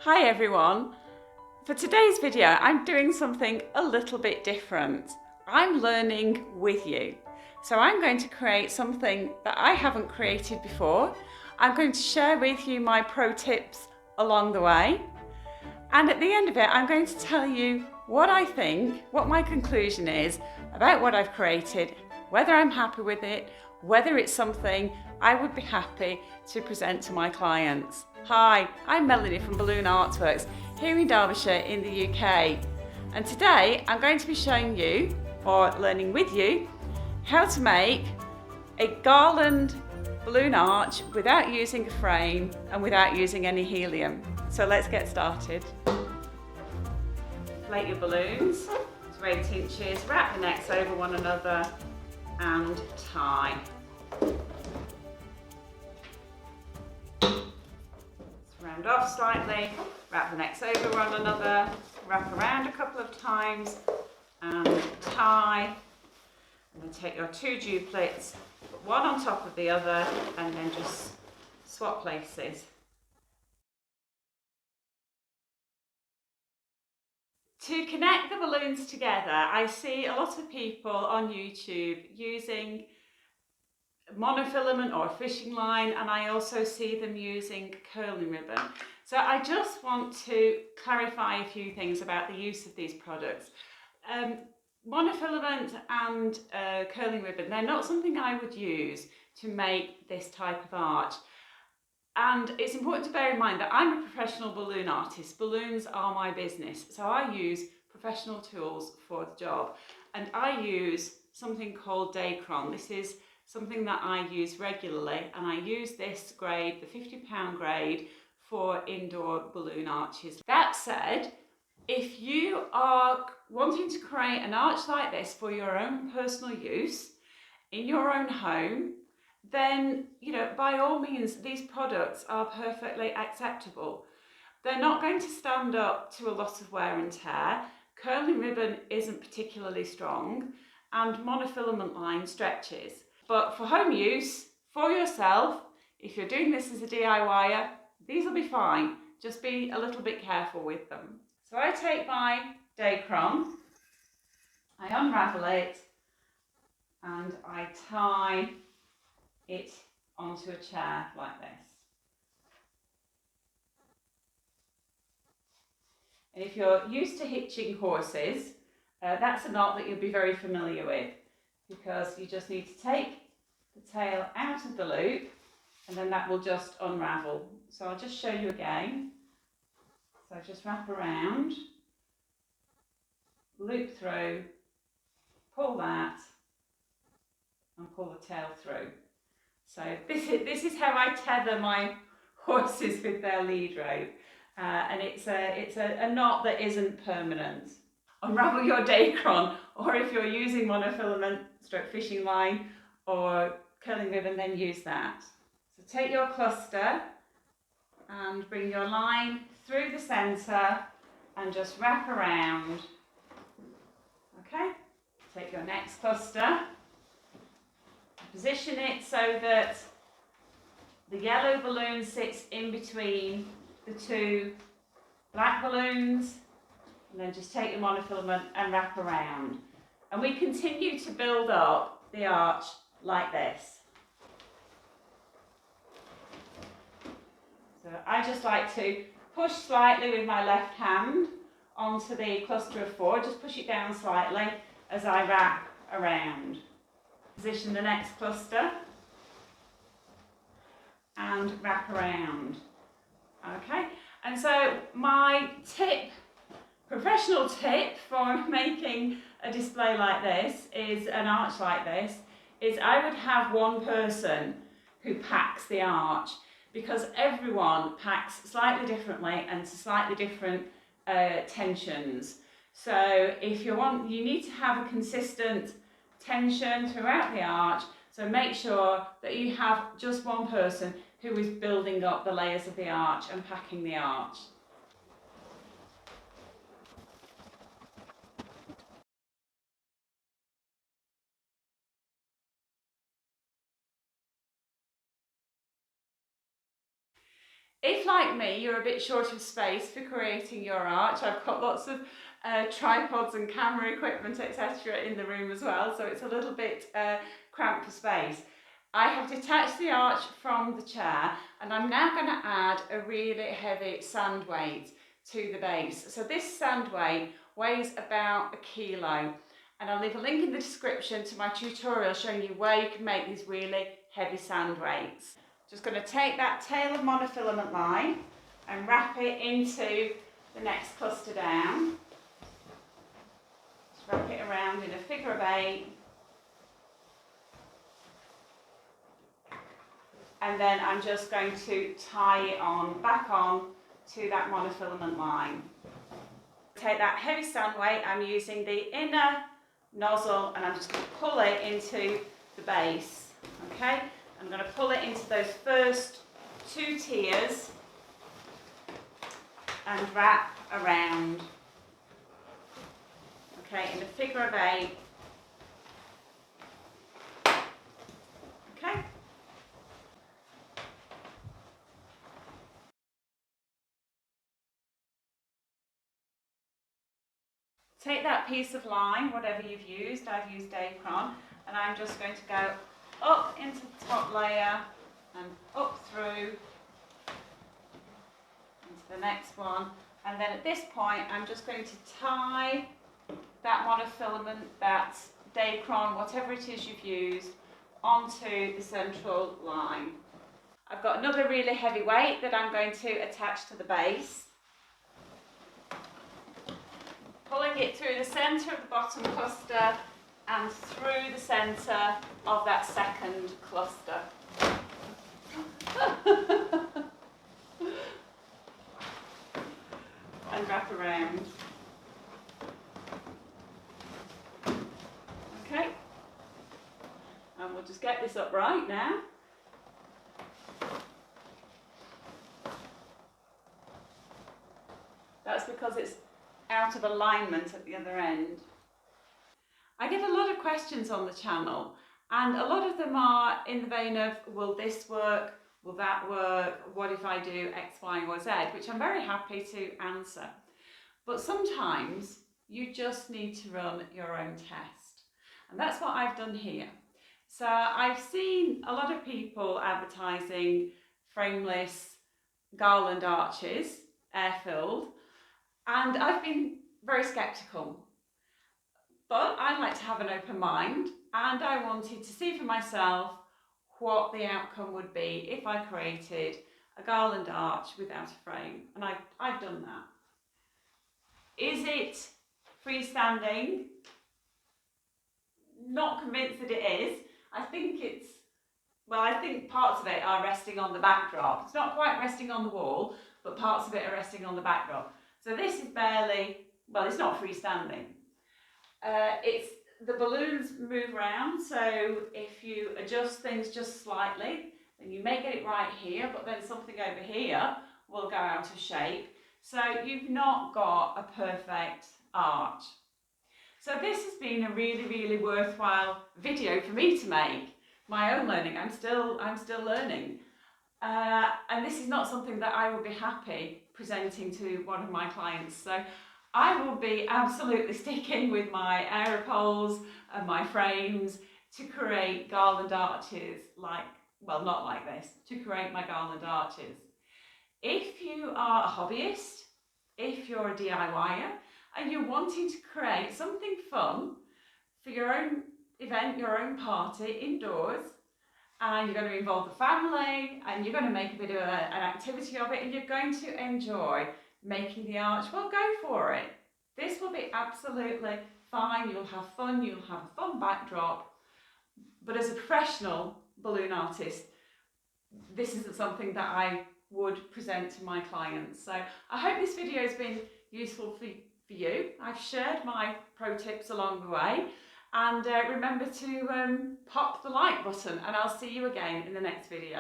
Hi everyone. For today's video, I'm doing something a little bit different. I'm learning with you. So I'm going to create something that I haven't created before. I'm going to share with you my pro tips along the way. And at the end of it, I'm going to tell you what I think, what my conclusion is about what I've created, whether I'm happy with it, whether it's something I would be happy to present to my clients. Hi, I'm Melanie from Balloon Artworks here in Derbyshire in the UK. And today I'm going to be showing you, or learning with you, how to make a garland balloon arch without using a frame and without using any helium. So let's get started. Inflate your balloons to 8 inches, wrap the necks over one another and tie. Round off slightly, wrap the necks over one another, wrap around a couple of times and tie. And then take your two duplets, put one on top of the other and then just swap places. To connect the balloons together, I see a lot of people on YouTube using monofilament or fishing line, and I also see them using curling ribbon. So I just want to clarify a few things about the use of these products. Monofilament and curling ribbon, they're not something I would use to make this type of arch. And it's important to bear in mind that I'm a professional balloon artist. Balloons are my business. So I use professional tools for the job. And I use something called Dacron. This is something that I use regularly. And I use this grade, the £50 grade, for indoor balloon arches. That said, if you are wanting to create an arch like this for your own personal use, in your own home, then, by all means, these products are perfectly acceptable. They're not going to stand up to a lot of wear and tear. Curling ribbon isn't particularly strong, and monofilament line stretches. But for home use, for yourself, if you're doing this as a DIYer, these will be fine. Just be a little bit careful with them. So I take my Dacron, I unravel it, and I tie it onto a chair like this. And if you're used to hitching horses, that's a knot that you'll be very familiar with, because you just need to take the tail out of the loop and then that will just unravel. So I'll just show you again. So just wrap around, loop through, pull that and pull the tail through. So this is how I tether my horses with their lead rope. And it's a knot that isn't permanent. Unravel your Dacron, or if you're using monofilament stroke fishing line or curling ribbon, then use that. So take your cluster and bring your line through the centre and just wrap around. Okay? Take your next cluster, position it so that the yellow balloon sits in between the two black balloons, and then just take your monofilament and wrap around. And we continue to build up the arch like this. So I just like to push slightly with my left hand onto the cluster of 4, just push it down slightly as I wrap around. Position the next cluster and wrap around. Okay, and so my professional tip for making a display like this, is an arch like this, is I would have one person who packs the arch, because everyone packs slightly differently and to slightly different tensions. So if you need to have a consistent tension throughout the arch, so make sure that you have just one person who is building up the layers of the arch and packing the arch. If, like me, you're a bit short of space for creating your arch, I've got lots of tripods and camera equipment, etc. in the room as well, so it's a little bit cramped for space. I have detached the arch from the chair, and I'm now going to add a really heavy sand weight to the base. So this sand weight weighs about 1 kilo, and I'll leave a link in the description to my tutorial showing you where you can make these really heavy sand weights. Just going to take that tail of monofilament line and wrap it into the next cluster down. Just wrap it around in a figure of 8. And then I'm just going to tie it on, back on to that monofilament line. Take that heavy sand weight, I'm using the inner nozzle, and I'm just going to pull it into the base, okay? I'm going to pull it into those first 2 tiers and wrap around, okay, in a figure of 8, okay? Take that piece of line, whatever you've used, I've used Dacron, and I'm just going to go up into the top layer and up through into the next one, and then at this point I'm just going to tie that monofilament, that Dacron, whatever it is you've used, onto the central line. I've got another really heavy weight that I'm going to attach to the base, pulling it through the centre of the bottom cluster and through the centre of that second cluster. And wrap around. Okay, and we'll just get this upright now. That's because it's out of alignment at the other end. I get a lot of questions on the channel, and a lot of them are in the vein of, will this work, will that work, what if I do X, Y, or Z, which I'm very happy to answer. But sometimes you just need to run your own test, and that's what I've done here. So I've seen a lot of people advertising frameless garland arches, air-filled, and I've been very sceptical. But I like to have an open mind, and I wanted to see for myself what the outcome would be if I created a garland arch without a frame, and I've done that. Is it freestanding? Not convinced that it is. I think parts of it are resting on the backdrop. It's not quite resting on the wall, but parts of it are resting on the backdrop. So this is barely, well, it's not freestanding. The balloons move around, so if you adjust things just slightly, then you may get it right here, but then something over here will go out of shape. So you've not got a perfect arch. So this has been a really, really worthwhile video for me to make. My own learning, I'm still learning. And this is not something that I would be happy presenting to one of my clients. So I will be absolutely sticking with my aeropoles and my frames to create garland arches well, not like this, to create my garland arches. If you are a hobbyist, if you're a DIYer, and you're wanting to create something fun for your own event, your own party indoors, and you're going to involve the family, and you're going to make a bit of an activity of it, and you're going to enjoy making the arch, well, go for it. This will be absolutely fine. You'll have fun, you'll have a fun backdrop. But as a professional balloon artist, this isn't something that I would present to my clients. So I hope this video has been useful for you. I've shared my pro tips along the way. And remember to pop the like button, and I'll see you again in the next video.